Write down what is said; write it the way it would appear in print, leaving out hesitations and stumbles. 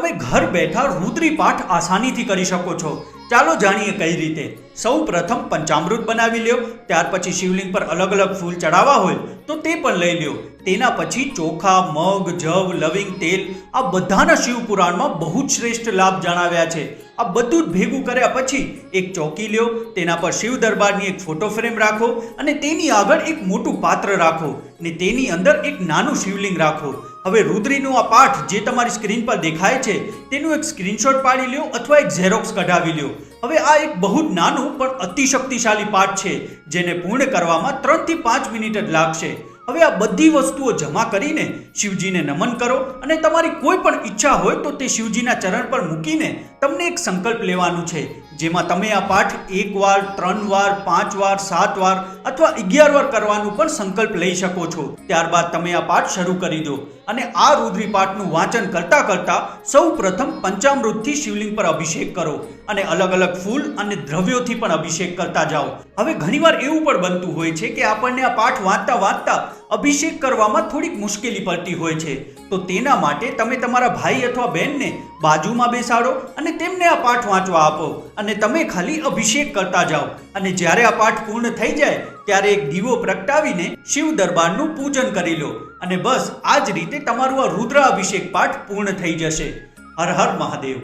તમે ઘર બેઠા રુદ્રી પાઠ આસાનીથી કરી શકો છો। ચાલો જાણીએ કઈ રીતે। સૌ પ્રથમ પંચામૃત બનાવી લ્યો, ત્યાર પછી શિવલિંગ પર અલગ અલગ ફૂલ ચડાવવા હોય તો તે પણ લઈ લ્યો। તેના પછી ચોખા, મગ, જવ, લવિંગ, તેલ આ બધાના શિવપુરાણમાં બહુ જ શ્રેષ્ઠ લાભ જણાવ્યા છે। આ બધું જ ભેગું કર્યા પછી એક ચોકી લ્યો, તેના પર શિવ દરબારની એક ફોટો ફ્રેમ રાખો અને તેની આગળ એક મોટું પાત્ર રાખો ને તેની અંદર એક નાનું શિવલિંગ રાખો। હવે રુદ્રીનો આ પાઠ જે તમારી સ્ક્રીન પર દેખાય છે તેનું એક સ્ક્રીનશોટ પાડી લ્યો અથવા એક ઝેરોક્સ કઢાવી લ્યો। હવે આ એક બહુ જ નાનું પણ અતિ શક્તિશાળી પાઠ છે જેને પૂર્ણ કરવામાં 3 થી 5 મિનિટ જ લાગશે। હવે આ બધી વસ્તુઓ જમા કરીને શિવજીને નમન કરો અને તમારી કોઈ પણ ઈચ્છા હોય તો તે શિવજીના ચરણ પર મૂકીને તમને એક સંકલ્પ લેવાનું છે, જેમાં તમે આ પાઠ 1 વાર, 3 વાર, 5 વાર, 7 વાર અથવા 11 વાર કરવાનું પણ સંકલ્પ લઈ શકો છો। ત્યારબાદ તમે આ પાઠ શરૂ કરી દો અને આ રુદ્રી પાઠનું વાંચન કરતા કરતા સૌ પ્રથમ પંચામૃતથી શિવલિંગ પર અભિષેક કરો અને અલગ અલગ ફૂલ અને દ્રવ્યોથી પણ અભિષેક કરતા જાઓ। હવે ઘણીવાર એવું પણ બનતું હોય છે કે આપણને આ પાઠ વાંચતા વાંચતા અભિષેક કરવામાં થોડીક મુશ્કેલી પડતી હોય છે, તો તેના માટે તમે તમારા ભાઈ અથવા બહેનને બાજુમાં બેસાડો અને તેમને આ પાઠ વાંચવા આપો અને તમે ખાલી અભિષેક કરતા જાઓ અને જ્યારે આ પાઠ પૂર્ણ થઈ જાય ત્યારે એક દીવો પ્રગટાવીને શિવ દરબારનું પૂજન કરી લો અને બસ આ જ રીતે તમારું આ રુદ્ર અભિષેક પાઠ પૂર્ણ થઈ જશે। હર હર મહાદેવ।